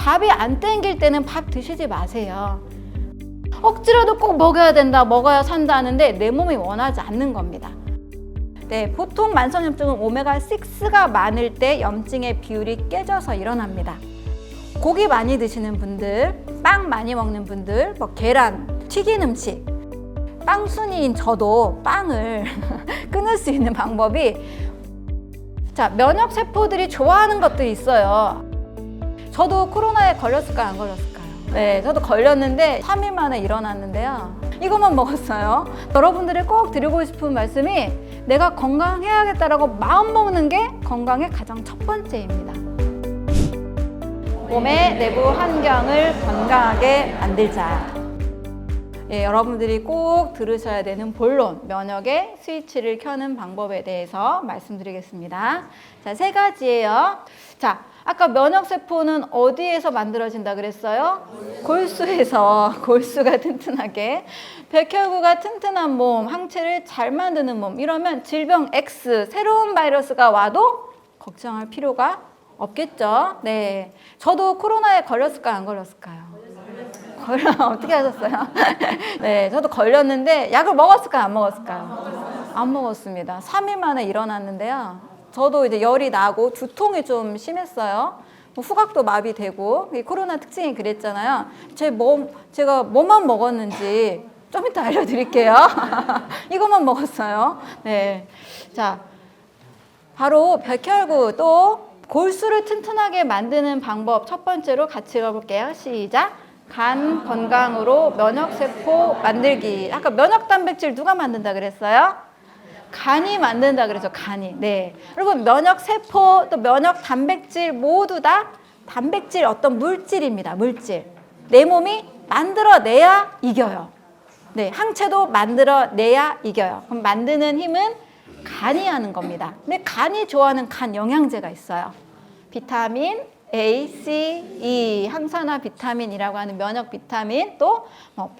밥이 안 땡길 때는 밥 드시지 마세요. 억지로도 꼭 먹어야 된다, 먹어야 산다 하는데 내 몸이 원하지 않는 겁니다. 네, 보통 만성염증은 오메가6가 많을 때 염증의 비율이 깨져서 일어납니다. 고기 많이 드시는 분들, 빵 많이 먹는 분들, 뭐 계란, 튀긴 음식, 빵순이인 저도 빵을 끊을 수 있는 방법이, 자, 면역세포들이 좋아하는 것들이 있어요. 저도 코로나에 걸렸을까요, 안 걸렸을까요? 네, 저도 걸렸는데 3일 만에 일어났는데요. 이것만 먹었어요. 여러분들이 꼭 드리고 싶은 말씀이, 내가 건강해야겠다라고 마음 먹는 게 건강의 가장 첫 번째입니다. 몸의 내부 환경을 건강하게 만들자. 예, 여러분들이 꼭 들으셔야 되는 본론, 면역의 스위치를 켜는 방법에 대해서 말씀드리겠습니다. 자, 3가지예요. 자, 아까 면역세포는 어디에서 만들어진다 그랬어요? 골수에서. 골수가 튼튼하게. 백혈구가 튼튼한 몸, 항체를 잘 만드는 몸. 이러면 질병 X, 새로운 바이러스가 와도 걱정할 필요가 없겠죠. 네, 저도 코로나에 걸렸을까요, 안 걸렸을까요? 어떻게 하셨어요? 네, 저도 걸렸는데 약을 먹었을까요, 안 먹었을까요? 안 먹었습니다. 3일 만에 일어났는데요. 저도 이제 열이 나고 두통이 좀 심했어요. 후각도 마비되고, 코로나 특징이 그랬잖아요. 제가 뭐만 먹었는지 좀 이따 알려드릴게요. 이것만 먹었어요. 네, 자, 바로 백혈구 또 골수를 튼튼하게 만드는 방법 첫 번째로 같이 읽어볼게요. 시작. 간 건강으로 면역세포 만들기. 아까 면역단백질 누가 만든다 그랬어요? 간이 만든다 그랬죠. 간이. 네. 여러분, 면역세포 또 면역단백질 모두 다 단백질, 어떤 물질입니다. 물질. 내 몸이 만들어내야 이겨요. 네, 항체도 만들어내야 이겨요. 그럼 만드는 힘은 간이 하는 겁니다. 근데 간이 좋아하는 간 영양제가 있어요. 비타민 A, C, E, 항산화 비타민이라고 하는 면역 비타민, 또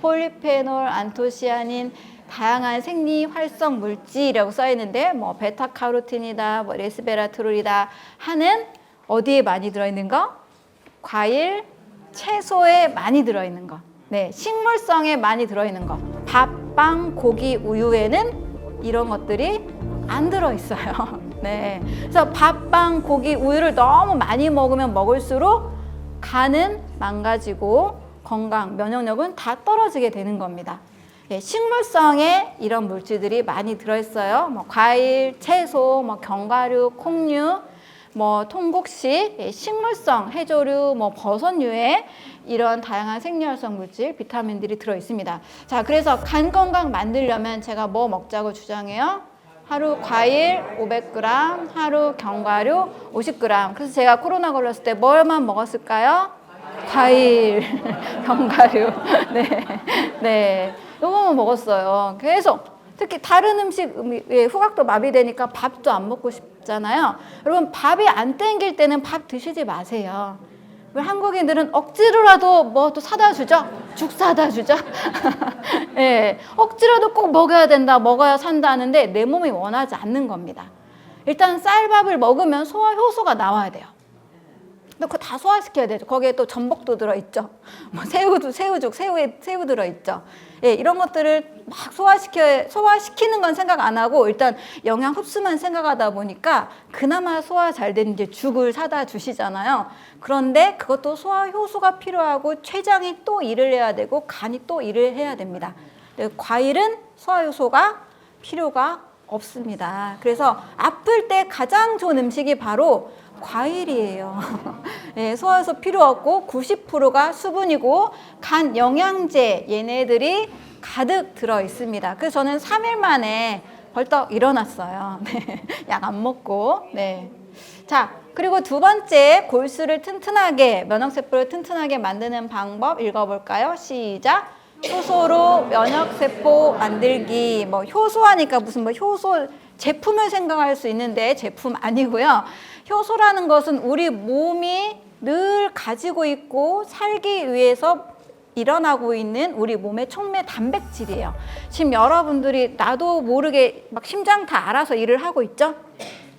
폴리페놀, 안토시아닌, 다양한 생리 활성 물질이라고 써 있는데, 베타카로틴이다, 레스베라트롤이다 하는, 어디에 많이 들어있는 거? 과일, 채소에 많이 들어있는 거. 네, 식물성에 많이 들어있는 거. 밥, 빵, 고기, 우유에는 이런 것들이 안 들어있어요. 네, 그래서 밥, 빵, 고기, 우유를 너무 많이 먹으면 먹을수록 간은 망가지고 건강, 면역력은 다 떨어지게 되는 겁니다. 예, 식물성에 이런 물질들이 많이 들어있어요. 과일, 채소, 견과류, 콩류, 통곡식, 식물성, 해조류, 버섯류에 이런 다양한 생리활성 물질, 비타민들이 들어있습니다. 자, 그래서 간 건강 만들려면 제가 뭐 먹자고 주장해요? 하루 과일 500g, 하루 견과류 50g. 그래서 제가 코로나 걸렸을 때 뭘만 먹었을까요? 과일, 견과류. 네, 네, 요거만 먹었어요. 계속. 특히 다른 음식에 후각도 마비되니까 밥도 안 먹고 싶잖아요. 여러분, 밥이 안 땡길 때는 밥 드시지 마세요. 왜 한국인들은 억지로라도 또 사다 주죠? 죽 사다 주죠? 네, 억지로도 꼭 먹어야 된다, 먹어야 산다 하는데 내 몸이 원하지 않는 겁니다. 일단 쌀밥을 먹으면 소화 효소가 나와야 돼요. 근데 그거 다 소화시켜야 되죠. 거기에 또 전복도 들어있죠. 새우죽, 새우 들어있죠. 예, 이런 것들을 막 소화시키는 건 생각 안 하고 일단 영양 흡수만 생각하다 보니까 그나마 소화 잘 되는 이제 죽을 사다 주시잖아요. 그런데 그것도 소화 효소가 필요하고 췌장이 또 일을 해야 되고 간이 또 일을 해야 됩니다. 과일은 소화 효소가 필요가 없습니다. 그래서 아플 때 가장 좋은 음식이 바로 과일이에요. 네, 소화효소 필요 없고 90%가 수분이고 간 영양제 얘네들이 가득 들어 있습니다. 그래서 저는 3일 만에 벌떡 일어났어요. 네, 약 안 먹고. 네. 자, 그리고 두 번째, 골수를 튼튼하게, 면역세포를 튼튼하게 만드는 방법 읽어볼까요? 시작. 효소로 면역세포 만들기. 효소하니까 무슨 효소 제품을 생각할 수 있는데 제품 아니고요. 효소라는 것은 우리 몸이 늘 가지고 있고 살기 위해서 일어나고 있는 우리 몸의 촉매 단백질이에요. 지금 여러분들이 나도 모르게 심장 다 알아서 일을 하고 있죠?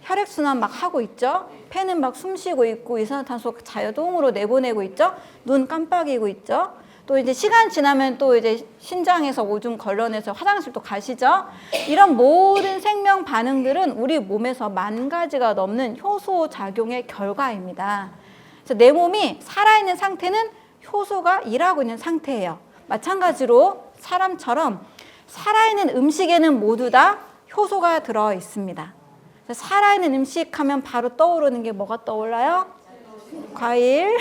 혈액순환 막 하고 있죠. 폐는 막 숨 쉬고 있고 이산화탄소 자유동으로 내보내고 있죠. 눈 깜빡이고 있죠. 또 이제 시간 지나면 또 이제 신장에서 오줌 걸러내서 화장실 또 가시죠. 이런 모든 생명 반응들은 우리 몸에서 10,000가지가 넘는 효소 작용의 결과입니다. 그래서 내 몸이 살아있는 상태는 효소가 일하고 있는 상태예요. 마찬가지로 사람처럼 살아있는 음식에는 모두 다 효소가 들어 있습니다. 살아있는 음식 하면 바로 떠오르는 게 뭐가 떠올라요? 과일,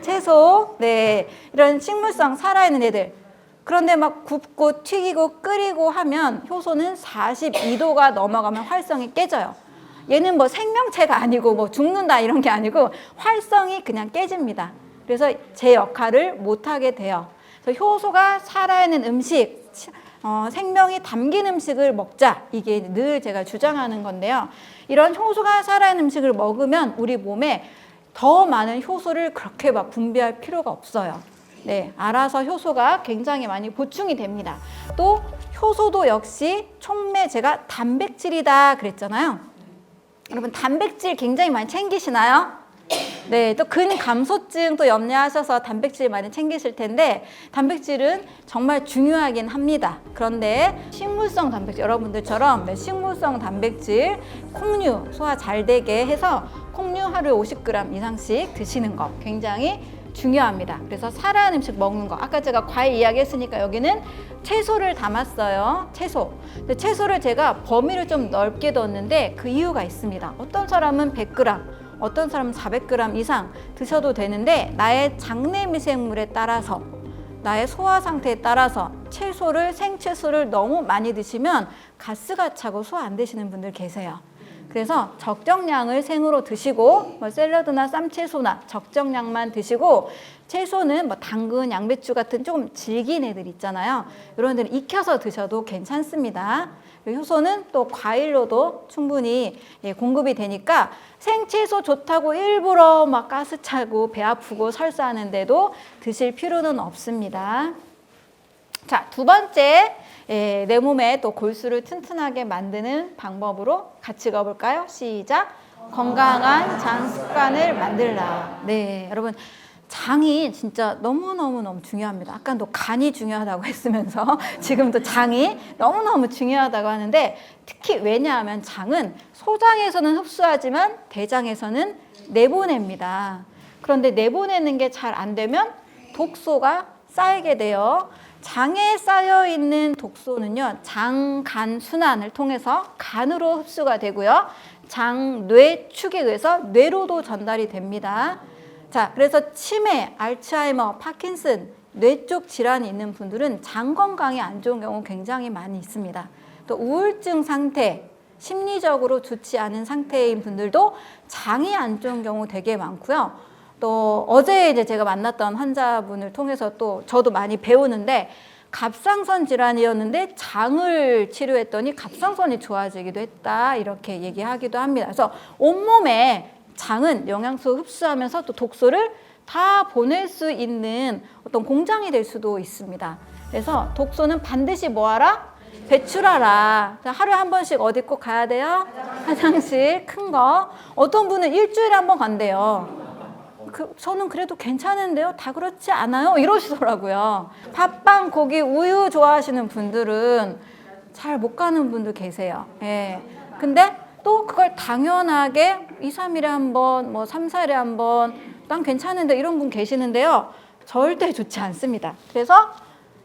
채소, 네, 이런 식물성 살아있는 애들. 그런데 막 굽고 튀기고 끓이고 하면 효소는 42도가 넘어가면 활성이 깨져요. 얘는 뭐 생명체가 아니고 뭐 죽는다 이런 게 아니고 활성이 그냥 깨집니다. 그래서 제 역할을 못하게 돼요. 그래서 효소가 살아있는 음식, 생명이 담긴 음식을 먹자. 이게 늘 제가 주장하는 건데요. 이런 효소가 살아있는 음식을 먹으면 우리 몸에 더 많은 효소를 그렇게 막 분비할 필요가 없어요. 네, 알아서 효소가 굉장히 많이 보충이 됩니다. 또 효소도 역시 촉매, 제가 단백질이다 그랬잖아요. 여러분 단백질 굉장히 많이 챙기시나요? 네, 또 근감소증 또 염려하셔서 단백질 많이 챙기실 텐데 단백질은 정말 중요하긴 합니다. 그런데 식물성 단백질, 여러분들처럼 네, 식물성 단백질, 콩류 소화 잘 되게 해서 콩류 하루에 50g 이상씩 드시는 거 굉장히 중요합니다. 그래서 살아있는 음식 먹는 거, 아까 제가 과일 이야기 했으니까 여기는 채소를 담았어요. 채소. 근데 채소를 제가 범위를 좀 넓게 뒀는데 그 이유가 있습니다. 어떤 사람은 100g, 어떤 사람은 400g 이상 드셔도 되는데 나의 장내 미생물에 따라서, 나의 소화 상태에 따라서 채소를, 생채소를 너무 많이 드시면 가스가 차고 소화 안 되시는 분들 계세요. 그래서 적정량을 생으로 드시고 뭐 샐러드나 쌈채소나 적정량만 드시고, 채소는 뭐 당근, 양배추 같은 조금 질긴 애들 있잖아요. 이런 데는 익혀서 드셔도 괜찮습니다. 효소는 또 과일로도 충분히 공급이 되니까 생채소 좋다고 일부러 막 가스 차고 배 아프고 설사하는데도 드실 필요는 없습니다. 자, 두 번째, 내 몸에 또 골수를 튼튼하게 만드는 방법으로 같이 가볼까요? 시작! 건강한 장 습관을 만들라. 네, 여러분 장이 진짜 너무너무 중요합니다. 아까도 간이 중요하다고 했으면서 지금도 장이 너무너무 중요하다고 하는데, 특히 왜냐하면 장은 소장에서는 흡수하지만 대장에서는 내보냅니다. 그런데 내보내는 게 잘 안 되면 독소가 쌓이게 돼요. 장에 쌓여 있는 독소는요, 장, 간 순환을 통해서 간으로 흡수가 되고요, 장, 뇌 축에 의해서 뇌로도 전달이 됩니다. 자, 그래서 치매, 알츠하이머, 파킨슨, 뇌 쪽 질환이 있는 분들은 장 건강이 안 좋은 경우 굉장히 많이 있습니다. 또 우울증 상태, 심리적으로 좋지 않은 상태인 분들도 장이 안 좋은 경우 되게 많고요. 또 어제 이제 제가 만났던 환자분을 통해서 또 저도 많이 배우는데, 갑상선 질환이었는데 장을 치료했더니 갑상선이 좋아지기도 했다, 이렇게 얘기하기도 합니다. 그래서 온몸에 장은 영양소 흡수하면서 또 독소를 다 보낼 수 있는 어떤 공장이 될 수도 있습니다. 그래서 독소는 반드시 뭐하라? 배출하라. 하루에 한 번씩 어디 꼭 가야 돼요? 화장실 큰 거. 어떤 분은 일주일에 한 번 간대요. 저는 그래도 괜찮은데요? 다 그렇지 않아요? 이러시더라고요. 팥빵, 고기, 우유 좋아하시는 분들은 잘 못 가는 분들 계세요. 예. 근데 또 그걸 당연하게 2, 3일에 한 번, 뭐 3, 4일에 한 번, 난 괜찮은데 이런 분 계시는데요. 절대 좋지 않습니다. 그래서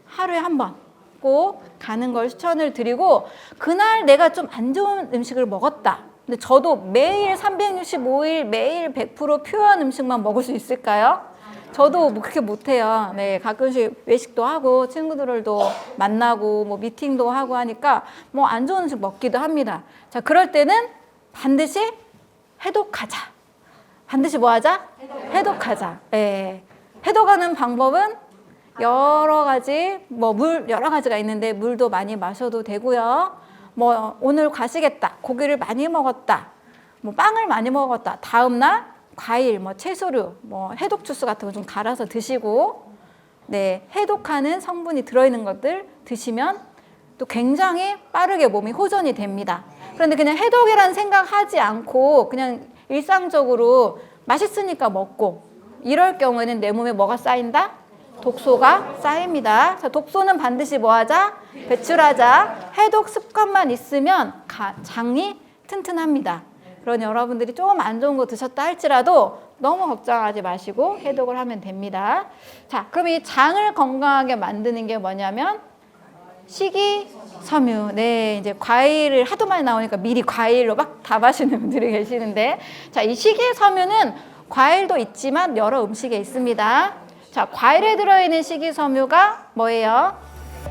하루에 한 번 꼭 가는 걸 추천을 드리고, 그날 내가 좀 안 좋은 음식을 먹었다. 근데 저도 매일 365일 매일 100% 퓨어한 음식만 먹을 수 있을까요? 저도 뭐 그렇게 못해요. 네, 가끔씩 외식도 하고 친구들도 만나고 뭐 미팅도 하고 하니까 뭐 안 좋은 음식 먹기도 합니다. 자, 그럴 때는 반드시 해독하자. 반드시 뭐 하자? 해독하자. 네. 해독하는 방법은 여러 가지, 뭐 물 여러 가지가 있는데 물도 많이 마셔도 되고요. 뭐 오늘 과식했다, 고기를 많이 먹었다, 뭐 빵을 많이 먹었다, 다음 날 과일, 뭐 채소류, 뭐 해독 주스 같은 거 좀 갈아서 드시고, 네, 해독하는 성분이 들어있는 것들 드시면 또 굉장히 빠르게 몸이 호전이 됩니다. 그런데 그냥 해독이라는 생각하지 않고 그냥 일상적으로 맛있으니까 먹고 이럴 경우에는 내 몸에 뭐가 쌓인다? 독소가 쌓입니다. 자, 독소는 반드시 뭐 하자? 배출하자. 해독 습관만 있으면 장이 튼튼합니다. 그러니 여러분들이 좀 안 좋은 거 드셨다 할지라도 너무 걱정하지 마시고 해독을 하면 됩니다. 자, 그럼 이 장을 건강하게 만드는 게 뭐냐면 식이섬유. 네, 이제 과일을 하도 많이 나오니까 미리 과일로 막 답하시는 분들이 계시는데, 자, 이 식이섬유는 과일도 있지만 여러 음식에 있습니다. 자, 과일에 들어있는 식이섬유가 뭐예요?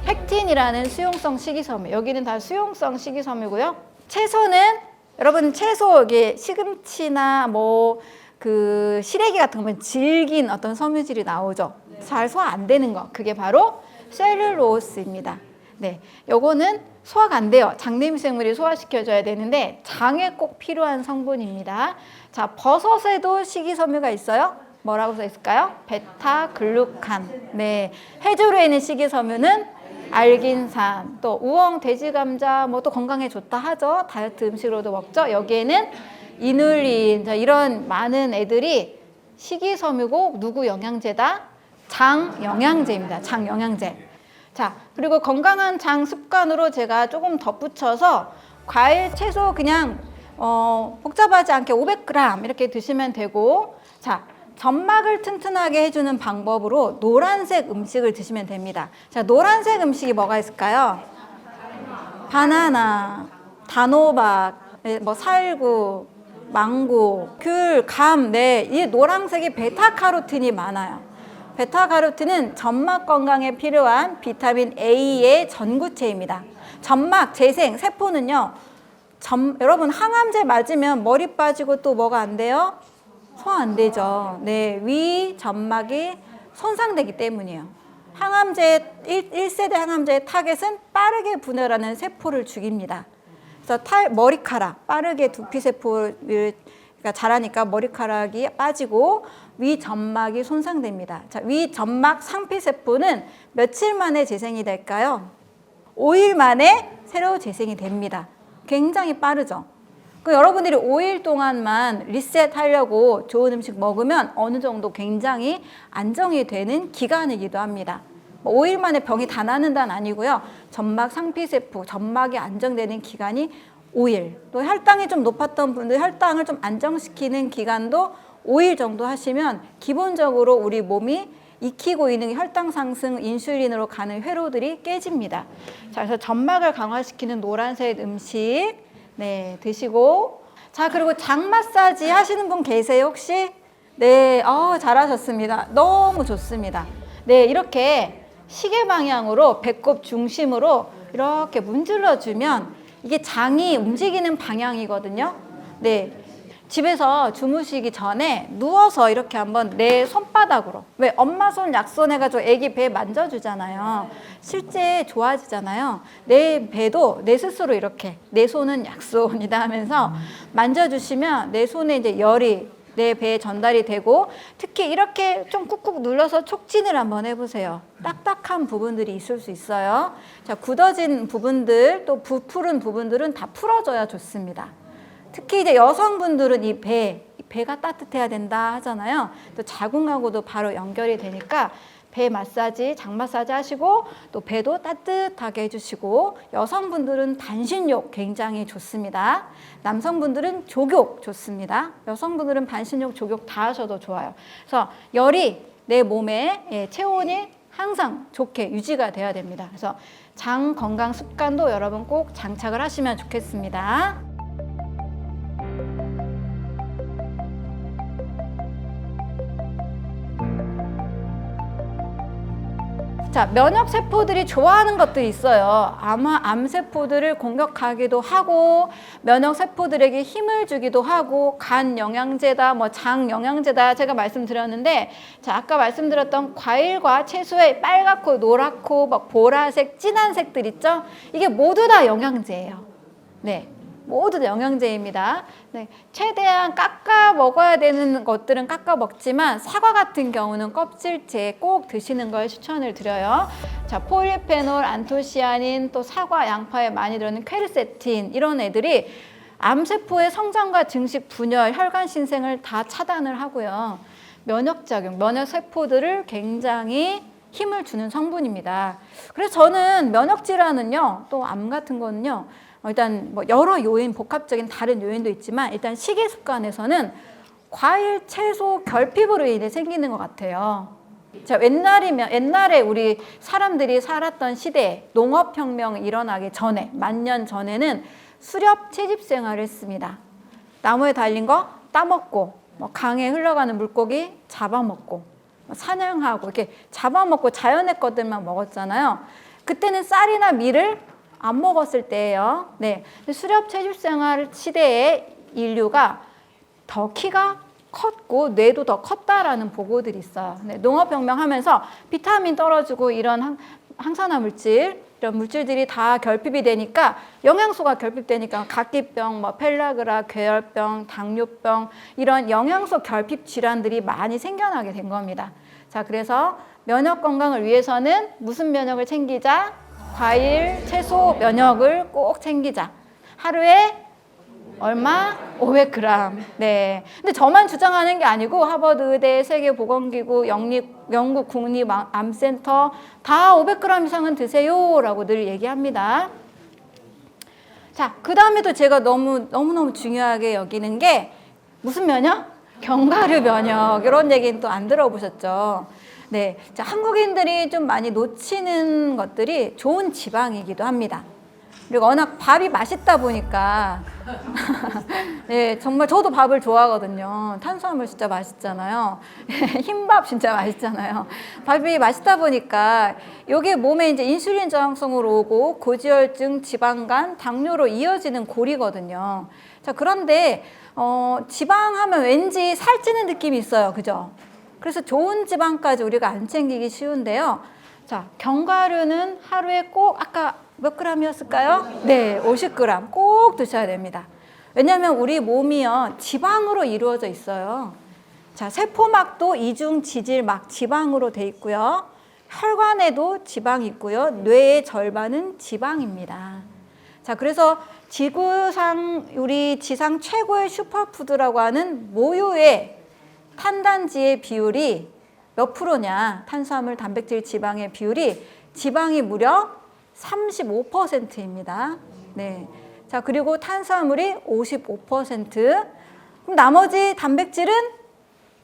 펙틴이라는 수용성 식이섬유. 여기는 다 수용성 식이섬유고요. 채소는 여러분 채소 이게 시금치나 뭐 그 시래기 같은 거면 질긴 어떤 섬유질이 나오죠. 잘 소화 안 되는 거. 그게 바로 셀룰로스입니다. 네, 요거는 소화가 안 돼요. 장내미생물이 소화시켜줘야 되는데 장에 꼭 필요한 성분입니다. 자, 버섯에도 식이섬유가 있어요. 뭐라고 써 있을까요? 베타글루칸. 네, 해조류에 있는 식이섬유는 알긴산, 또 우엉, 돼지 감자 뭐 또 건강에 좋다 하죠. 다이어트 음식으로도 먹죠. 여기에는 이눌린, 자, 이런 많은 애들이 식이섬유고 누구 영양제다? 장 영양제입니다. 장 영양제. 자, 그리고 건강한 장 습관으로 제가 조금 덧붙여서 과일, 채소 그냥 복잡하지 않게 500g 이렇게 드시면 되고, 자, 점막을 튼튼하게 해주는 방법으로 노란색 음식을 드시면 됩니다. 자, 노란색 음식이 뭐가 있을까요? 바나나, 단호박, 뭐 살구, 망고, 귤, 감, 네, 이 노란색이 베타카로틴이 많아요. 베타카로틴은 점막 건강에 필요한 비타민 A의 전구체입니다. 점막, 재생, 세포는요, 여러분 항암제 맞으면 머리 빠지고 또 뭐가 안 돼요? 소화 안 되죠. 네, 위 점막이 손상되기 때문이에요. 항암제, 1세대 항암제의 타겟은 빠르게 분열하는 세포를 죽입니다. 그래서 머리카락, 빠르게 두피세포를 자라니까 머리카락이 빠지고 위 점막이 손상됩니다. 자, 위 점막 상피세포는 며칠 만에 재생이 될까요? 5일 만에 새로 재생이 됩니다. 굉장히 빠르죠. 여러분들이 5일 동안만 리셋하려고 좋은 음식 먹으면 어느 정도 굉장히 안정이 되는 기간이기도 합니다. 5일 만에 병이 다 나는다는 아니고요. 점막 상피세포, 점막이 안정되는 기간이 5일. 또 혈당이 좀 높았던 분들 혈당을 좀 안정시키는 기간도 5일 정도 하시면 기본적으로 우리 몸이 익히고 있는 혈당 상승, 인슐린으로 가는 회로들이 깨집니다. 자, 그래서 점막을 강화시키는 노란색 음식 네, 드시고, 자, 그리고 장 마사지 하시는 분 계세요, 혹시? 네, 잘하셨습니다. 너무 좋습니다. 네, 이렇게 시계 방향으로 배꼽 중심으로 이렇게 문질러주면 이게 장이 움직이는 방향이거든요. 네, 집에서 주무시기 전에 누워서 이렇게 한번 내 손바닥으로, 왜 엄마 손 약손 해가지고 애기 배 만져주잖아요. 실제 좋아지잖아요. 내 배도 내 스스로 이렇게 내 손은 약손이다 하면서 만져주시면 내 손에 이제 열이 내 배에 전달이 되고, 특히 이렇게 좀 꾹꾹 눌러서 촉진을 한번 해보세요. 딱딱한 부분들이 있을 수 있어요. 자, 굳어진 부분들 또 부푸른 부분들은 다 풀어줘야 좋습니다. 특히 이제 여성분들은 이 배가 따뜻해야 된다 하잖아요. 또 자궁하고도 바로 연결이 되니까 배 마사지, 장 마사지 하시고 또 배도 따뜻하게 해주시고, 여성분들은 반신욕 굉장히 좋습니다. 남성분들은 족욕 좋습니다. 여성분들은 반신욕, 족욕 다 하셔도 좋아요. 그래서 열이 내 몸에 체온이 항상 좋게 유지가 돼야 됩니다. 그래서 장 건강 습관도 여러분 꼭 장착을 하시면 좋겠습니다. 자, 면역세포들이 좋아하는 것들이 있어요. 아마 암세포들을 공격하기도 하고, 면역세포들에게 힘을 주기도 하고, 간 영양제다, 뭐 장 영양제다 제가 말씀드렸는데, 자, 아까 말씀드렸던 과일과 채소에 빨갛고 노랗고 막 보라색, 진한 색들 있죠? 이게 모두 다 영양제예요. 네. 모두 다 영양제입니다. 네, 최대한 깎아 먹어야 되는 것들은 깎아 먹지만 사과 같은 경우는 껍질째 꼭 드시는 걸 추천을 드려요. 자, 폴리페놀, 안토시아닌, 또 사과, 양파에 많이 들어있는 퀘르세틴 이런 애들이 암세포의 성장과 증식, 분열, 혈관 신생을 다 차단을 하고요. 면역작용, 면역세포들을 굉장히 힘을 주는 성분입니다. 그래서 저는 면역질환은요, 또 암 같은 거는요, 일단 뭐 여러 요인, 복합적인 다른 요인도 있지만 일단 식이 습관에서는 과일, 채소, 결핍으로 인해 생기는 것 같아요. 자, 옛날에 우리 사람들이 살았던 시대에 농업혁명 일어나기 전에, 만년 전에는 수렵 채집 생활을 했습니다. 나무에 달린 거 따먹고, 뭐 강에 흘러가는 물고기 잡아먹고, 사냥하고 이렇게 잡아먹고 자연의 것들만 먹었잖아요. 그때는 쌀이나 밀을 안 먹었을 때예요. 네, 수렵 채집 생활 시대에 인류가 더 키가 컸고 뇌도 더 컸다라는 보고들이 있어요. 네, 농업혁명하면서 비타민 떨어지고 이런 항산화 물질, 이런 물질들이 다 결핍이 되니까 영양소가 결핍되니까 각기병, 뭐 펠라그라, 괴혈병, 당뇨병 이런 영양소 결핍 질환들이 많이 생겨나게 된 겁니다. 자, 그래서 면역 건강을 위해서는 무슨 면역을 챙기자? 과일, 채소 면역을 꼭 챙기자. 하루에 얼마? 500g. 네. 근데 저만 주장하는 게 아니고 하버드 의대, 세계보건기구, 영국 국립암센터 다 500g 이상은 드세요라고 늘 얘기합니다. 자, 그 다음에도 제가 너무너무 중요하게 여기는 게 무슨 면역? 견과류 면역. 이런 얘기는 또 안 들어보셨죠? 네. 자, 한국인들이 좀 많이 놓치는 것들이 좋은 지방이기도 합니다. 그리고 워낙 밥이 맛있다 보니까 네, 정말 저도 밥을 좋아하거든요. 탄수화물 진짜 맛있잖아요. 흰밥 진짜 맛있잖아요. 밥이 맛있다 보니까 이게 몸에 이제 인슐린 저항성으로 오고 고지혈증, 지방간, 당뇨로 이어지는 골이거든요. 자, 그런데 지방하면 왠지 살찌는 느낌이 있어요. 그죠? 그래서 좋은 지방까지 우리가 안 챙기기 쉬운데요. 자, 견과류는 하루에 꼭 아까 몇 g이었을까요? 네, 50g 꼭 드셔야 됩니다. 왜냐하면 우리 몸이요 지방으로 이루어져 있어요. 자, 세포막도 이중 지질막 지방으로 돼 있고요. 혈관에도 지방이 있고요. 뇌의 절반은 지방입니다. 자, 그래서 우리 지상 최고의 슈퍼푸드라고 하는 모유의 탄단지의 비율이 몇 프로냐? 탄수화물, 단백질, 지방의 비율이 지방이 무려 35%입니다. 네. 자, 그리고 탄수화물이 55%. 그럼 나머지 단백질은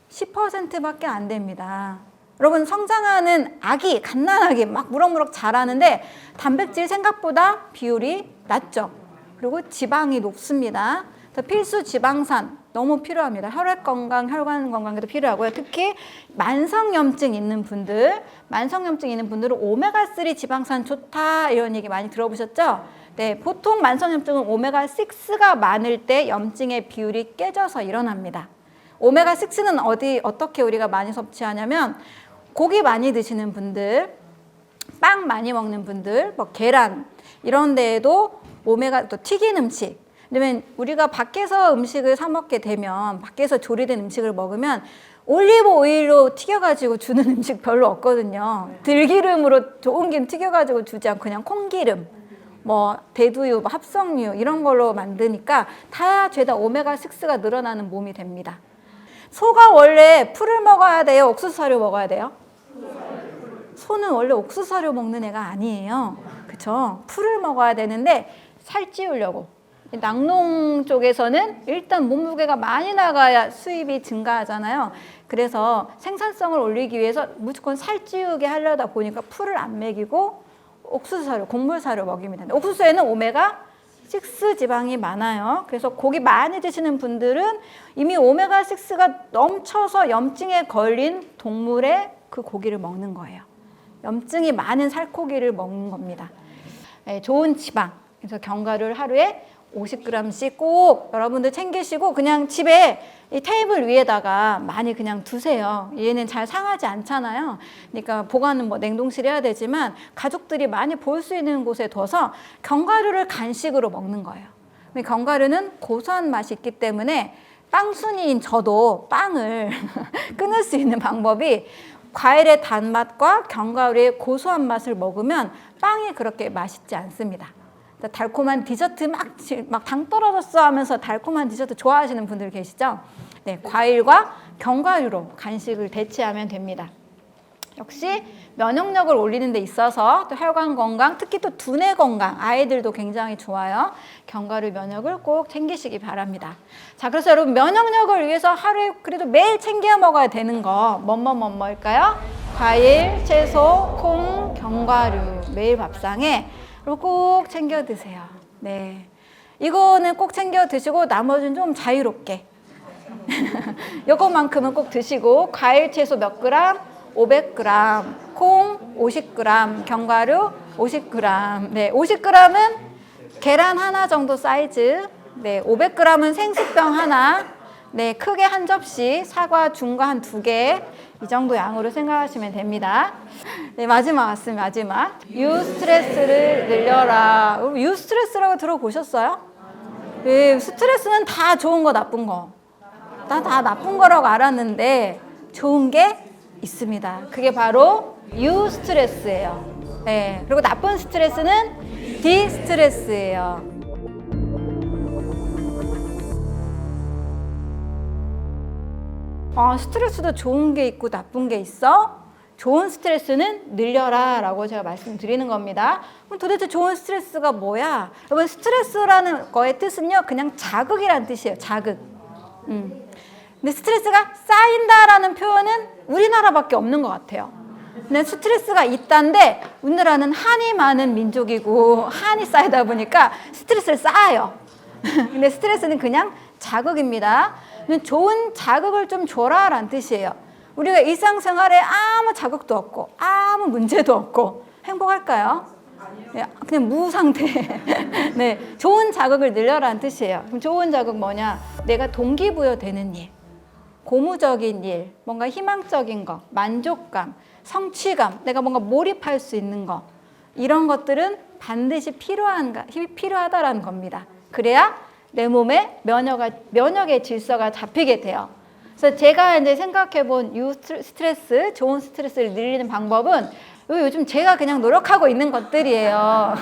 10%밖에 안 됩니다. 여러분, 성장하는 아기, 갓난아기 막 무럭무럭 자라는데 단백질 생각보다 비율이 낮죠. 그리고 지방이 높습니다. 필수 지방산 너무 필요합니다. 혈액 건강, 혈관 건강에도 필요하고요. 특히 만성염증 있는 분들은 오메가3 지방산 좋다 이런 얘기 많이 들어보셨죠? 네, 보통 만성염증은 오메가6가 많을 때 염증의 비율이 깨져서 일어납니다. 오메가6는 어떻게 우리가 많이 섭취하냐면 고기 많이 드시는 분들, 빵 많이 먹는 분들, 뭐 계란 이런 데에도 또 튀긴 음식, 왜냐면 우리가 밖에서 음식을 사 먹게 되면 밖에서 조리된 음식을 먹으면 올리브 오일로 튀겨가지고 주는 음식 별로 없거든요. 들기름으로 좋은 기름 튀겨가지고 주지 않고 그냥 콩기름, 뭐 대두유, 뭐 합성유 이런 걸로 만드니까 다 죄다 오메가6가 늘어나는 몸이 됩니다. 소가 원래 풀을 먹어야 돼요? 옥수수 사료 먹어야 돼요? 소는 원래 옥수수 사료 먹는 애가 아니에요. 그쵸? 풀을 먹어야 되는데 살찌우려고. 낙농 쪽에서는 일단 몸무게가 많이 나가야 수입이 증가하잖아요. 그래서 생산성을 올리기 위해서 무조건 살찌우게 하려다 보니까 풀을 안 먹이고 옥수수 사료, 곡물 사료 먹이면 돼요. 옥수수에는 오메가6 지방이 많아요. 그래서 고기 많이 드시는 분들은 이미 오메가6가 넘쳐서 염증에 걸린 동물의 그 고기를 먹는 거예요. 염증이 많은 살코기를 먹는 겁니다. 네, 좋은 지방. 그래서 견과류를 하루에 50g씩 꼭 여러분들 챙기시고 그냥 집에 이 테이블 위에다가 많이 그냥 두세요. 얘는 잘 상하지 않잖아요. 그러니까 보관은 뭐 냉동실에 해야 되지만 가족들이 많이 볼 수 있는 곳에 둬서 견과류를 간식으로 먹는 거예요. 견과류는 고소한 맛이 있기 때문에 빵순이인 저도 빵을 끊을 수 있는 방법이 과일의 단맛과 견과류의 고소한 맛을 먹으면 빵이 그렇게 맛있지 않습니다. 달콤한 디저트 막 당 떨어졌어 하면서 달콤한 디저트 좋아하시는 분들 계시죠? 네, 과일과 견과류로 간식을 대체하면 됩니다. 역시 면역력을 올리는 데 있어서 또 혈관 건강, 특히 또 두뇌 건강, 아이들도 굉장히 좋아요. 견과류 면역을 꼭 챙기시기 바랍니다. 자, 그래서 여러분 면역력을 위해서 하루에 그래도 매일 챙겨 먹어야 되는 거 뭐일까요? 과일, 채소, 콩, 견과류 매일 밥상에 꼭 챙겨 드세요. 네, 이거는 꼭 챙겨 드시고 나머지는 좀 자유롭게 요것만큼은 꼭 드시고 과일, 채소 몇 그램? 500g, 콩 50g, 견과류 50g. 네, 50g은 계란 하나 정도 사이즈. 네, 500g은 생수병 하나. 네, 크게 한 접시, 사과 중과 한 2개. 이 정도 양으로 생각하시면 됩니다. 네, 마지막 왔습니다. 마지막. 유스트레스를 늘려라. 유스트레스라고 들어보셨어요? 네, 스트레스는 다 좋은 거, 나쁜 거. 다 나쁜 거라고 알았는데 좋은 게 있습니다. 그게 바로 유스트레스예요. 네, 그리고 나쁜 스트레스는 디스트레스예요. 스트레스도 좋은 게 있고 나쁜 게 있어? 좋은 스트레스는 늘려라 라고 제가 말씀드리는 겁니다. 그럼 도대체 좋은 스트레스가 뭐야? 여러분, 스트레스라는 거의 뜻은요, 그냥 자극이라는 뜻이에요. 자극. 근데 스트레스가 쌓인다라는 표현은 우리나라밖에 없는 것 같아요. 근데 스트레스가 있다는데 우리나라는 한이 많은 민족이고 한이 쌓이다 보니까 스트레스를 쌓아요. 근데 스트레스는 그냥 자극입니다. 좋은 자극을 좀 줘라라는 뜻이에요. 우리가 일상생활에 아무 자극도 없고 아무 문제도 없고 행복할까요? 네, 그냥 무상태. 네, 좋은 자극을 늘려라는 뜻이에요. 그럼 좋은 자극 뭐냐? 내가 동기부여 되는 일, 고무적인 일, 뭔가 희망적인 거, 만족감, 성취감, 내가 뭔가 몰입할 수 있는 거, 이런 것들은 반드시 필요하다라는 겁니다. 그래야 내 몸에 면역의 질서가 잡히게 돼요. 그래서 제가 이제 생각해본 스트레스, 좋은 스트레스를 늘리는 방법은 요즘 제가 그냥 노력하고 있는 것들이에요.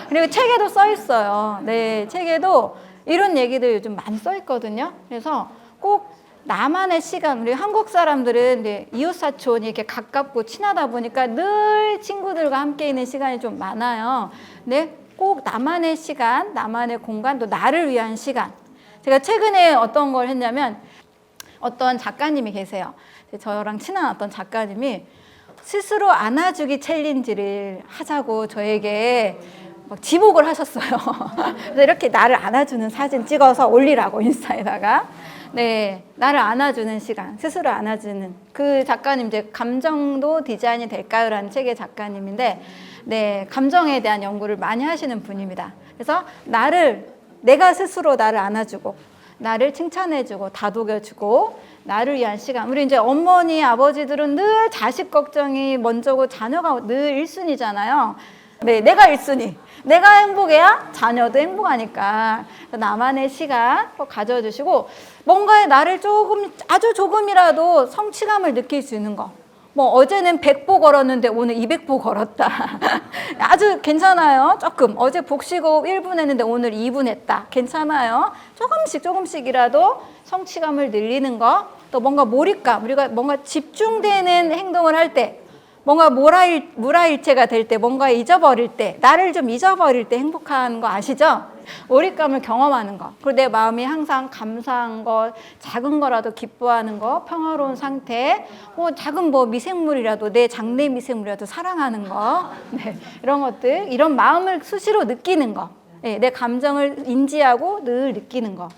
그리고 책에도 써 있어요. 네, 책에도 이런 얘기들 요즘 많이 써 있거든요. 그래서 꼭 나만의 시간, 우리 한국 사람들은 이제 이웃사촌이 이렇게 가깝고 친하다 보니까 늘 친구들과 함께 있는 시간이 좀 많아요. 네, 꼭 나만의 시간, 나만의 공간, 또 나를 위한 시간. 제가 최근에 어떤 걸 했냐면 어떤 작가님이 계세요. 저랑 친한 어떤 작가님이 스스로 안아주기 챌린지를 하자고 저에게 막 지목을 하셨어요. 그래서 이렇게 나를 안아주는 사진 찍어서 올리라고 인스타에다가. 네, 나를 안아주는 시간, 스스로 안아주는. 그 작가님 이제 감정도 디자인이 될까요라는 책의 작가님인데, 네, 감정에 대한 연구를 많이 하시는 분입니다. 그래서 내가 스스로 나를 안아주고, 나를 칭찬해주고, 다독여주고, 나를 위한 시간. 우리 이제 어머니, 아버지들은 늘 자식 걱정이 먼저고 자녀가 늘 1순위잖아요. 네, 내가 1순위. 내가 행복해야 자녀도 행복하니까 나만의 시간 꼭 가져주시고, 뭔가에 나를 아주 조금이라도 성취감을 느낄 수 있는 거. 뭐 어제는 100보 걸었는데 오늘 200보 걸었다. 아주 괜찮아요. 조금 어제 복식호흡 1분 했는데 오늘 2분 했다. 괜찮아요. 조금씩이라도 성취감을 늘리는 거. 또 뭔가 몰입감, 우리가 뭔가 집중되는 행동을 할 때, 뭔가 무라일체가 될 때, 뭔가 잊어버릴 때, 나를 좀 잊어버릴 때 행복한 거 아시죠? 몰입감을 경험하는 거. 그리고 내 마음이 항상 감사한 거, 작은 거라도 기뻐하는 거, 평화로운 상태, 작은 미생물이라도, 내 장내 미생물이라도 사랑하는 거. 네, 이런 것들, 이런 마음을 수시로 느끼는 거. 네, 내 감정을 인지하고 늘 느끼는 거.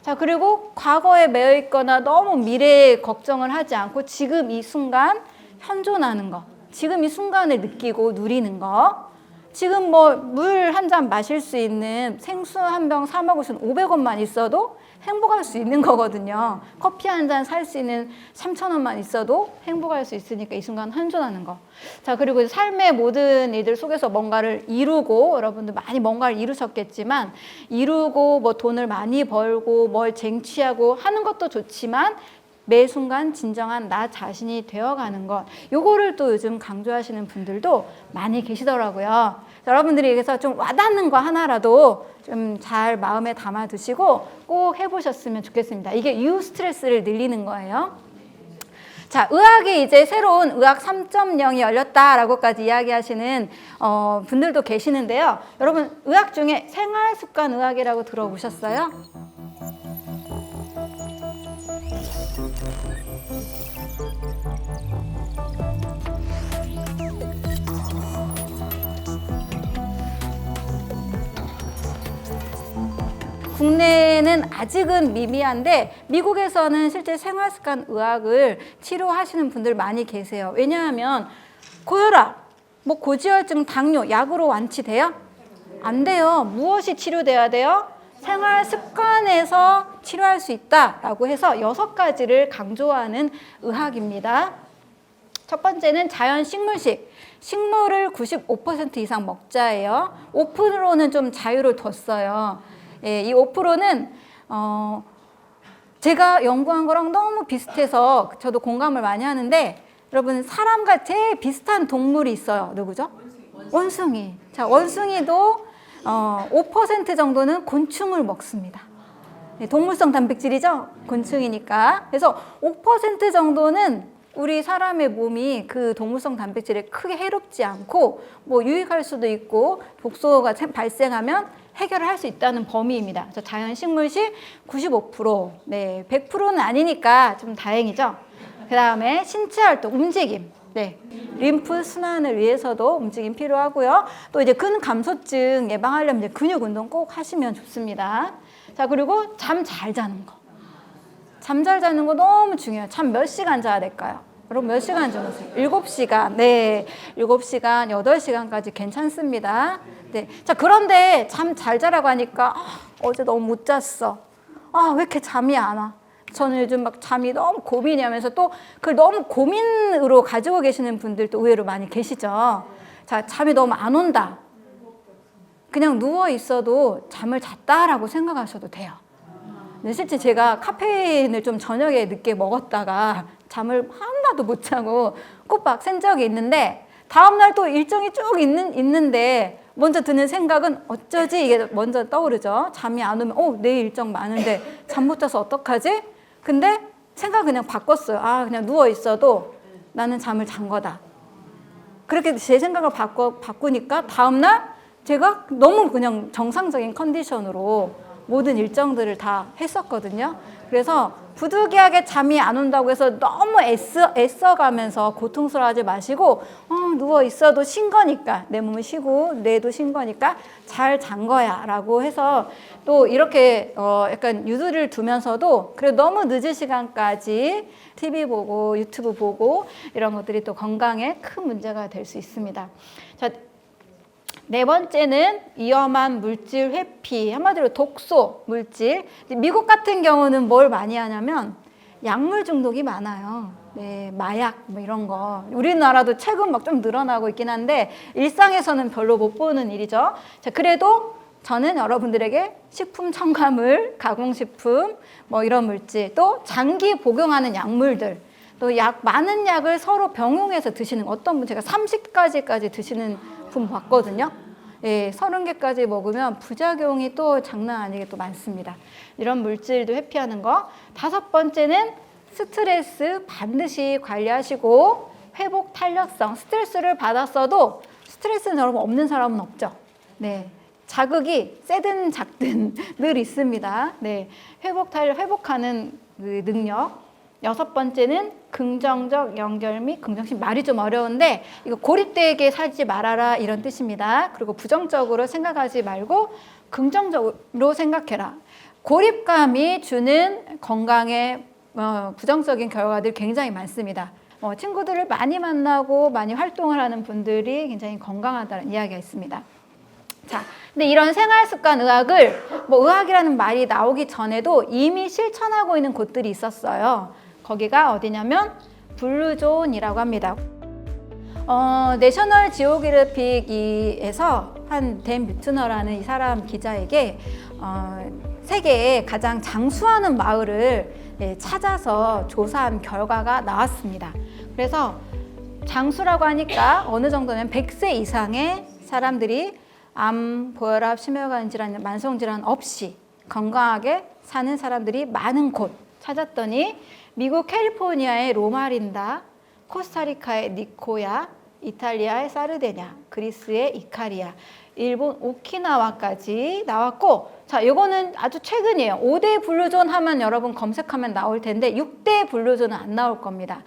자, 그리고 과거에 매여 있거나 너무 미래에 걱정을 하지 않고 지금 이 순간 현존하는 거. 지금 이 순간을 느끼고 누리는 거. 지금 물 한 잔 마실 수 있는 생수 한 병 사 먹을 수 있는 500원만 있어도 행복할 수 있는 거거든요. 커피 한 잔 살 수 있는 3,000원만 있어도 행복할 수 있으니까 이 순간 현존하는 거. 자, 그리고 삶의 모든 일들 속에서 뭔가를 이루고, 여러분들 많이 뭔가를 이루셨겠지만, 이루고 돈을 많이 벌고 뭘 쟁취하고 하는 것도 좋지만 매 순간 진정한 나 자신이 되어가는 것. 요거를 또 요즘 강조하시는 분들도 많이 계시더라고요. 여러분들이 여기서 좀 와닿는 거 하나라도 좀 잘 마음에 담아 두시고 꼭 해보셨으면 좋겠습니다. 이게 유스트레스를 늘리는 거예요. 자, 의학이 이제 새로운 의학 3.0이 열렸다라고까지 이야기하시는 분들도 계시는데요. 여러분, 의학 중에 생활습관 의학이라고 들어보셨어요? 국내는 아직은 미미한데 미국에서는 실제 생활습관 의학을 치료하시는 분들 많이 계세요. 왜냐하면 고혈압, 뭐 고지혈증, 당뇨 약으로 완치돼요? 안 돼요. 무엇이 치료돼야 돼요? 생활습관에서 치료할 수 있다라고 해서 6가지를 강조하는 의학입니다. 첫 번째는 자연 식물식. 식물을 95% 이상 먹자예요. 5%는 좀 자유를 뒀어요. 예, 이 5%는 제가 연구한 거랑 너무 비슷해서 저도 공감을 많이 하는데, 여러분, 사람과 제일 비슷한 동물이 있어요. 누구죠? 원숭이. 자, 원숭이도 5% 정도는 곤충을 먹습니다. 네, 동물성 단백질이죠? 곤충이니까. 그래서 5% 정도는 우리 사람의 몸이 그 동물성 단백질에 크게 해롭지 않고 뭐 유익할 수도 있고 독소가 발생하면 해결을 할 수 있다는 범위입니다. 그래서 자연 식물식 95%, 네, 100%는 아니니까 좀 다행이죠. 그 다음에 신체 활동, 움직임, 네, 림프 순환을 위해서도 움직임 필요하고요. 또 이제 근감소증 예방하려면 이제 근육 운동 꼭 하시면 좋습니다. 자, 그리고 잠 잘 자는 거. 잠 잘 자는 거 너무 중요해요. 잠 몇 시간 자야 될까요? 여러분 몇 시간 주무세요? 7시간. 네. 7시간, 8시간까지 괜찮습니다. 네. 자, 그런데 잠 잘 자라고 하니까 어제 너무 못 잤어. 왜 이렇게 잠이 안 와? 저는 요즘 막 잠이 너무 고민이 하면서 또 그걸 너무 고민으로 가지고 계시는 분들도 의외로 많이 계시죠. 자, 잠이 너무 안 온다. 그냥 누워 있어도 잠을 잤다라고 생각하셔도 돼요. 네, 실제 제가 카페인을 좀 저녁에 늦게 먹었다가 잠을 하나도 못 자고 꼬박 샌 적이 있는데, 다음날 또 일정이 쭉 있는데 먼저 드는 생각은 어쩌지? 이게 먼저 떠오르죠. 잠이 안 오면 내일 일정 많은데 잠 못 자서 어떡하지? 근데 생각 그냥 바꿨어요. 그냥 누워 있어도 나는 잠을 잔 거다. 그렇게 제 생각을 바꾸니까 다음날 제가 너무 그냥 정상적인 컨디션으로 모든 일정들을 다 했었거든요. 그래서 부득이하게 잠이 안 온다고 해서 너무 애써가면서 고통스러워하지 마시고 누워 있어도 쉰 거니까, 내 몸은 쉬고 뇌도 쉰 거니까 잘 잔 거야 라고 해서 또 이렇게 약간 유도를 두면서도 그래도 너무 늦은 시간까지 TV 보고 유튜브 보고 이런 것들이 또 건강에 큰 문제가 될 수 있습니다. 자, 네 번째는 위험한 물질 회피, 한마디로 독소 물질. 미국 같은 경우는 뭘 많이 하냐면 약물 중독이 많아요. 네, 마약 뭐 이런 거. 우리나라도 최근 막 좀 늘어나고 있긴 한데 일상에서는 별로 못 보는 일이죠. 자, 그래도 저는 여러분들에게 식품 첨가물, 가공식품, 뭐 이런 물질, 또 장기 복용하는 약물들, 또 많은 약을 서로 병용해서 드시는, 어떤 분 제가 30가지까지 드시는 분 봤거든요. 예, 30개까지 먹으면 부작용이 또 장난 아니게 또 많습니다. 이런 물질도 회피하는 거. 5번째는 스트레스 반드시 관리하시고 회복 탄력성. 스트레스를 받았어도 스트레스는 여러분 없는 사람은 없죠. 네, 자극이 세든 작든 늘 있습니다. 네, 회복하는 그 능력. 6번째는 긍정적 연결 및 긍정심. 말이 좀 어려운데 이거 고립되게 살지 말아라 이런 뜻입니다. 그리고 부정적으로 생각하지 말고 긍정적으로 생각해라. 고립감이 주는 건강에 부정적인 결과들이 굉장히 많습니다. 친구들을 많이 만나고 많이 활동을 하는 분들이 굉장히 건강하다는 이야기가 있습니다. 자, 근데 이런 생활습관 의학을 의학이라는 말이 나오기 전에도 이미 실천하고 있는 곳들이 있었어요. 거기가 어디냐면 블루존이라고 합니다. 내셔널 지오그래픽에서 한 댄 뮤트너라는 이 사람 기자에게 세계에 가장 장수하는 마을을 찾아서 조사한 결과가 나왔습니다. 그래서 장수라고 하니까 어느 정도면 100세 이상의 사람들이 암, 고혈압, 심혈관 질환, 만성 질환 없이 건강하게 사는 사람들이 많은 곳 찾았더니 미국 캘리포니아의 로마린다, 코스타리카의 니코야, 이탈리아의 사르데냐, 그리스의 이카리아, 일본 오키나와까지 나왔고, 자, 요거는 아주 최근이에요. 5대 블루존 하면 여러분 검색하면 나올 텐데 6대 블루존은 안 나올 겁니다.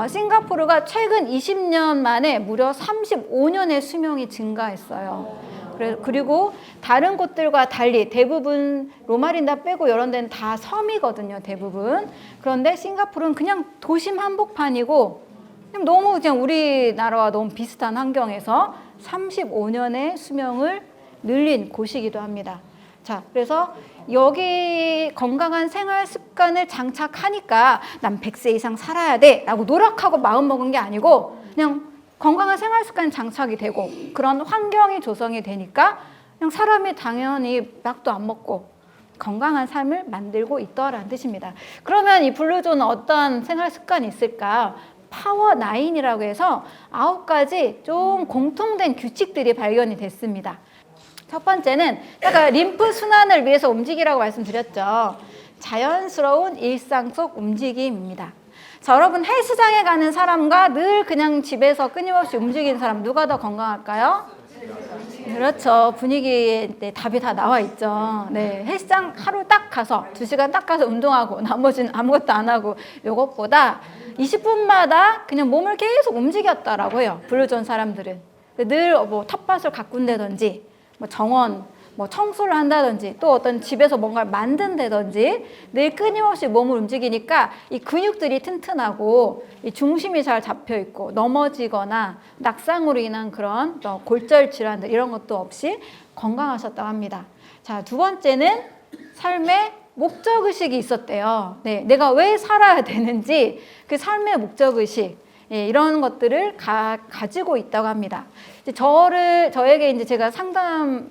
싱가포르가 최근 20년 만에 무려 35년의 수명이 증가했어요. 그리고 다른 곳들과 달리 대부분 로마린다 빼고 이런 데는 다 섬이거든요, 대부분. 그런데 싱가포르는 그냥 도심 한복판이고 너무 그냥 우리나라와 너무 비슷한 환경에서 35년의 수명을 늘린 곳이기도 합니다. 자, 그래서 여기 건강한 생활 습관을 장착하니까 난 100세 이상 살아야 돼 라고 노력하고 마음먹은 게 아니고 그냥 건강한 생활 습관 장착이 되고 그런 환경이 조성이 되니까 그냥 사람이 당연히 약도 안 먹고 건강한 삶을 만들고 있더라는 뜻입니다. 그러면 이 블루존은 어떤 생활 습관이 있을까? 파워9이라고 해서 9가지 좀 공통된 규칙들이 발견이 됐습니다. 첫 번째는 아까 림프 순환을 위해서 움직이라고 말씀드렸죠. 자연스러운 일상 속 움직임입니다. 자, 여러분 헬스장에 가는 사람과 늘 그냥 집에서 끊임없이 움직이는 사람 누가 더 건강할까요? 그렇죠. 분위기에 답이 다 나와 있죠. 네, 헬스장 하루 딱 가서 2시간 딱 가서 운동하고 나머지는 아무것도 안 하고 요것보다 20분마다 그냥 몸을 계속 움직였다라고 해요. 블루존 사람들은. 늘 뭐 텃밭을 가꾼다든지 뭐 정원 뭐 청소를 한다든지 또 어떤 집에서 뭔가를 만든다든지 늘 끊임없이 몸을 움직이니까 이 근육들이 튼튼하고 이 중심이 잘 잡혀 있고 넘어지거나 낙상으로 인한 그런 골절 질환들 이런 것도 없이 건강하셨다고 합니다. 자, 두 번째는 삶의 목적의식이 있었대요. 네, 내가 왜 살아야 되는지 그 삶의 목적의식 이런 것들을 가지고 있다고 합니다. 저에게 이제 제가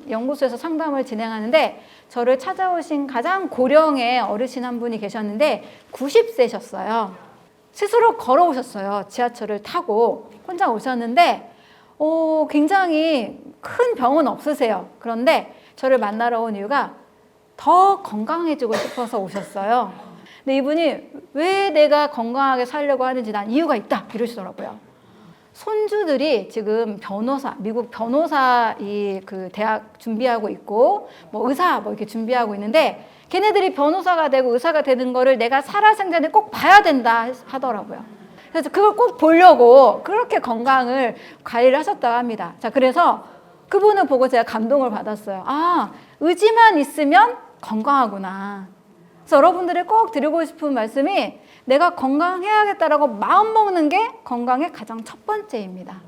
연구소에서 상담을 진행하는데 저를 찾아오신 가장 고령의 어르신 한 분이 계셨는데 90세셨어요. 스스로 걸어오셨어요. 지하철을 타고 혼자 오셨는데 굉장히 큰 병은 없으세요. 그런데 저를 만나러 온 이유가 더 건강해지고 싶어서 오셨어요. 근데 이분이 왜 내가 건강하게 살려고 하는지 난 이유가 있다 이러시더라고요. 손주들이 지금 미국 변호사 그 대학 준비하고 있고 뭐 의사 뭐 이렇게 준비하고 있는데 걔네들이 변호사가 되고 의사가 되는 거를 내가 살아생전에 꼭 봐야 된다 하더라고요. 그래서 그걸 꼭 보려고 그렇게 건강을 관리를 하셨다고 합니다. 자, 그래서 그분을 보고 제가 감동을 받았어요. 아, 의지만 있으면 건강하구나. 그래서 여러분들이 꼭 드리고 싶은 말씀이 내가 건강해야겠다라고 마음먹는 게 건강의 가장 첫 번째입니다.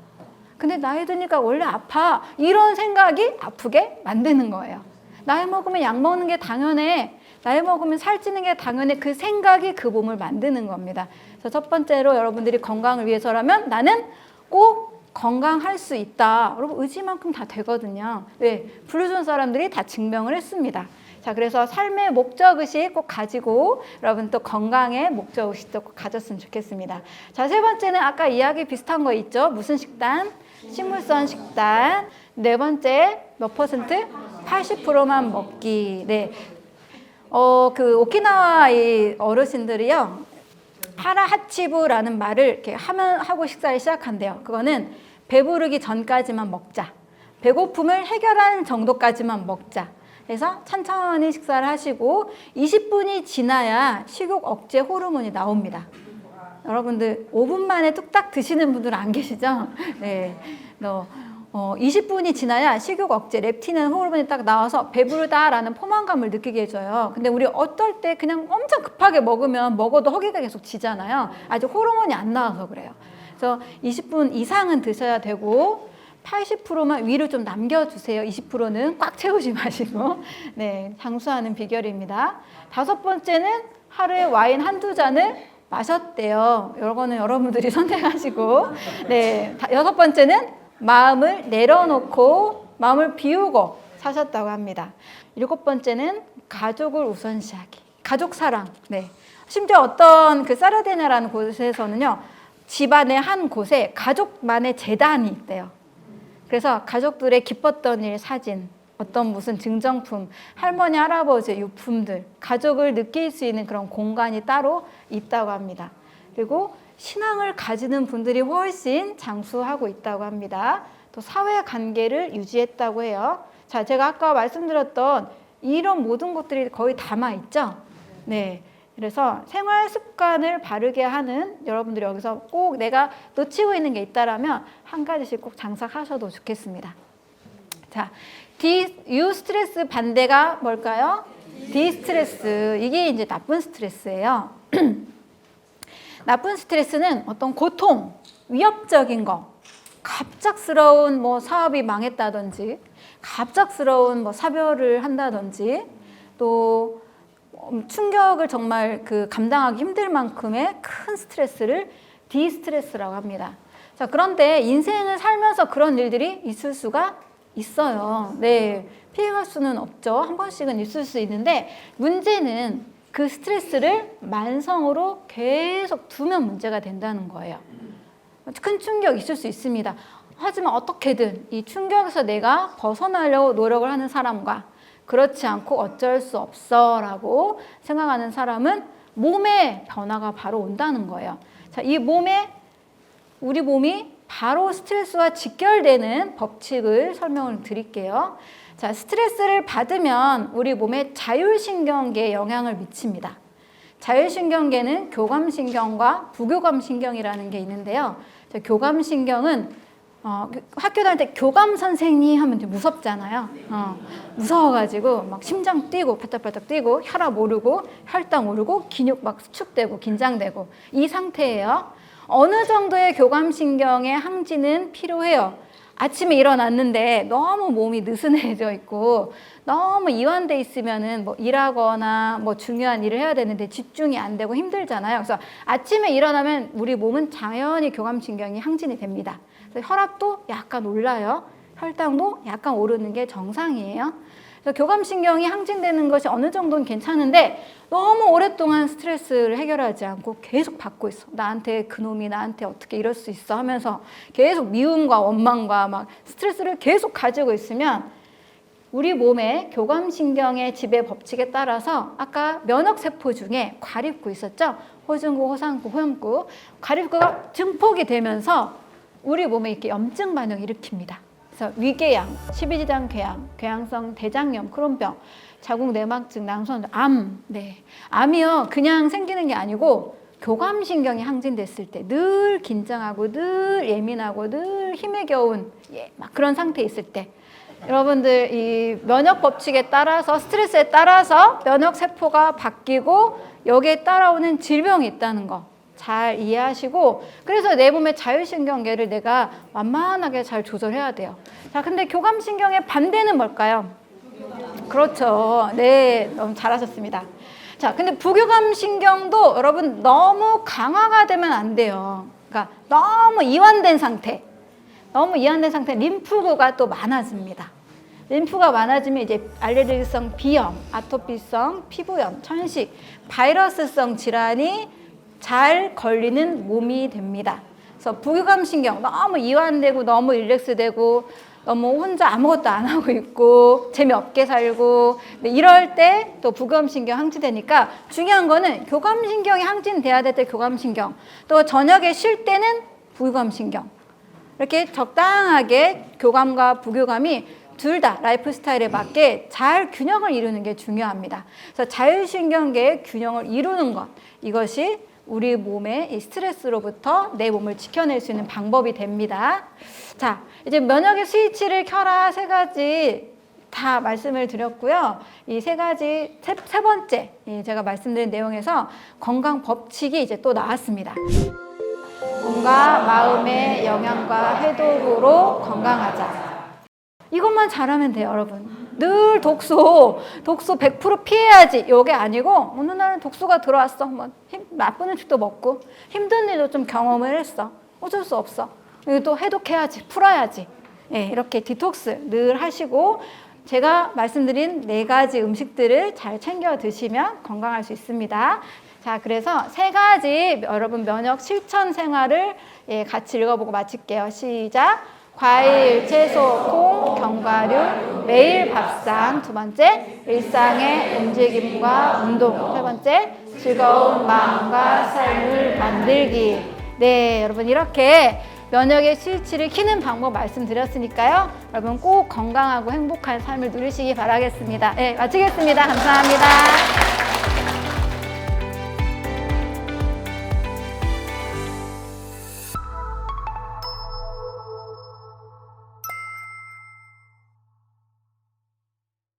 근데 나이 드니까 원래 아파. 이런 생각이 아프게 만드는 거예요. 나이 먹으면 약 먹는 게 당연해. 나이 먹으면 살찌는 게 당연해. 그 생각이 그 몸을 만드는 겁니다. 그래서 첫 번째로 여러분들이 건강을 위해서라면 나는 꼭 건강할 수 있다. 여러분 의지만큼 다 되거든요. 네, 블루존 사람들이 다 증명을 했습니다. 자, 그래서 삶의 목적의식 꼭 가지고 여러분 또 건강의 목적의식도 꼭 가졌으면 좋겠습니다. 자, 세 번째는 아까 이야기 비슷한 거 있죠? 무슨 식단? 식물성 식단. 네 번째 몇 퍼센트? 80%만 먹기. 네. 그 오키나와 이 어르신들이요. 하라하치부라는 말을 이렇게 하고 식사를 시작한대요. 그거는 배부르기 전까지만 먹자. 배고픔을 해결하는 정도까지만 먹자. 그래서 천천히 식사를 하시고 20분이 지나야 식욕 억제 호르몬이 나옵니다. 여러분들 5분 만에 뚝딱 드시는 분들 안 계시죠? 네, 20분이 지나야 식욕 억제 렙틴이라는 호르몬이 딱 나와서 배부르다라는 포만감을 느끼게 해줘요. 근데 우리 어떨 때 그냥 엄청 급하게 먹어도 허기가 계속 지잖아요. 아직 호르몬이 안 나와서 그래요. 그래서 20분 이상은 드셔야 되고 80%만 위로 좀 남겨주세요. 20%는 꽉 채우지 마시고. 네, 장수하는 비결입니다. 다섯 번째는 하루에 와인 한두 잔을 마셨대요. 이거는 여러분들이 선택하시고. 네, 여섯 번째는 마음을 내려놓고 마음을 비우고 사셨다고 합니다. 7번째는 가족을 우선시하기. 가족 사랑. 네. 심지어 어떤 그 사르디냐라는 곳에서는요, 집안의 한 곳에 가족만의 재단이 있대요. 그래서 가족들의 기뻤던 일 사진, 어떤 무슨 증정품, 할머니, 할아버지의 유품들, 가족을 느낄 수 있는 그런 공간이 따로 있다고 합니다. 그리고 신앙을 가지는 분들이 훨씬 장수하고 있다고 합니다. 또 사회 관계를 유지했다고 해요. 자, 제가 아까 말씀드렸던 이런 모든 것들이 거의 담아 있죠. 네. 그래서 생활 습관을 바르게 하는 여러분들이 여기서 꼭 내가 놓치고 있는 게 있다라면 한 가지씩 꼭 장착하셔도 좋겠습니다. 자, 유스트레스 반대가 뭘까요? 디스트레스. 이게 이제 나쁜 스트레스예요. 나쁜 스트레스는 어떤 고통, 위협적인 거, 갑작스러운 뭐 사업이 망했다든지, 갑작스러운 뭐 사별을 한다든지, 또 충격을 정말 그 감당하기 힘들 만큼의 큰 스트레스를 디스트레스라고 합니다. 자, 그런데 인생을 살면서 그런 일들이 있을 수가 있어요. 네, 피해갈 수는 없죠. 한 번씩은 있을 수 있는데 문제는 그 스트레스를 만성으로 계속 두면 문제가 된다는 거예요. 큰 충격이 있을 수 있습니다. 하지만 어떻게든 이 충격에서 내가 벗어나려고 노력을 하는 사람과 그렇지 않고 어쩔 수 없어 라고 생각하는 사람은 몸의 변화가 바로 온다는 거예요. 자, 이 우리 몸이 바로 스트레스와 직결되는 법칙을 설명을 드릴게요. 자, 스트레스를 받으면 우리 몸에 자율신경계에 영향을 미칩니다. 자율신경계는 교감신경과 부교감신경이라는 게 있는데요. 자, 교감신경은 학교 다닐 때 교감 선생님 하면 좀 무섭잖아요. 무서워가지고 막 심장 뛰고 팔딱팔딱 뛰고 혈압 오르고 혈당 오르고 근육 막 수축되고 긴장되고 이 상태예요. 어느 정도의 교감신경의 항진은 필요해요. 아침에 일어났는데 너무 몸이 느슨해져 있고 너무 이완돼 있으면은 뭐 일하거나 뭐 중요한 일을 해야 되는데 집중이 안 되고 힘들잖아요. 그래서 아침에 일어나면 우리 몸은 당연히 교감신경이 항진이 됩니다. 그래서 혈압도 약간 올라요. 혈당도 약간 오르는 게 정상이에요. 그래서 교감신경이 항진되는 것이 어느 정도는 괜찮은데 너무 오랫동안 스트레스를 해결하지 않고 계속 받고 있어. 나한테 그놈이 나한테 어떻게 이럴 수 있어 하면서 계속 미움과 원망과 막 스트레스를 계속 가지고 있으면 우리 몸의 교감신경의 지배 법칙에 따라서 아까 면역세포 중에 과립구 있었죠? 호중구, 호상구, 호염구. 과립구가 증폭이 되면서 우리 몸에 이렇게 염증 반응을 일으킵니다. 그래서 위궤양, 십이지장 궤양, 궤양성 대장염, 크론병, 자궁내막증, 낭소암, 암. 네. 암이요, 그냥 생기는 게 아니고 교감신경이 항진됐을 때 늘 긴장하고 늘 예민하고 늘 힘에 겨운 막 그런 상태에 있을 때 여러분들 이 면역 법칙에 따라서 스트레스에 따라서 면역 세포가 바뀌고 여기에 따라오는 질병이 있다는 거 잘 이해하시고 그래서 내 몸의 자율신경계를 내가 완만하게 잘 조절해야 돼요. 자, 근데 교감신경의 반대는 뭘까요? 그렇죠. 네, 너무 잘하셨습니다. 자, 근데 부교감신경도 여러분 너무 강화가 되면 안 돼요. 그러니까 너무 이완된 상태, 림프구가 또 많아집니다. 림프가 많아지면 이제 알레르기성 비염, 아토피성 피부염, 천식, 바이러스성 질환이 잘 걸리는 몸이 됩니다. 그래서 부교감신경 너무 이완되고 너무 릴렉스되고 너무 혼자 아무것도 안 하고 있고 재미없게 살고 이럴 때 또 부교감신경 항진되니까 중요한 거는 교감신경이 항진돼야 될 때 교감신경 또 저녁에 쉴 때는 부교감신경 이렇게 적당하게 교감과 부교감이 둘 다 라이프 스타일에 맞게 잘 균형을 이루는 게 중요합니다. 그래서 자율신경계의 균형을 이루는 것 이것이 우리 몸의 이 스트레스로부터 내 몸을 지켜낼 수 있는 방법이 됩니다. 자, 이제 면역의 스위치를 켜라 세 가지 다 말씀을 드렸고요. 이 세 가지 세 번째 제가 말씀드린 내용에서 건강 법칙이 이제 또 나왔습니다. 몸과 마음의 영양과 해독으로 건강하자. 이것만 잘하면 돼요, 여러분. 늘 독소 100% 피해야지. 이게 아니고 어느 날 독소가 들어왔어. 뭐 나쁜 음식도 먹고 힘든 일도 좀 경험을 했어. 어쩔 수 없어. 이거 또 해독해야지, 풀어야지. 이렇게 디톡스 늘 하시고 제가 말씀드린 4가지 음식들을 잘 챙겨 드시면 건강할 수 있습니다. 자, 그래서 3가지 여러분 면역 실천 생활을 같이 읽어보고 마칠게요. 시작! 과일, 채소, 콩, 견과류, 매일 밥상. 2번째, 일상의 움직임과 운동. 3번째, 즐거운 마음과 삶을 만들기. 네, 여러분 이렇게 면역의 스위치를 켜는 방법 말씀드렸으니까요. 여러분 꼭 건강하고 행복한 삶을 누리시기 바라겠습니다. 네, 마치겠습니다. 감사합니다.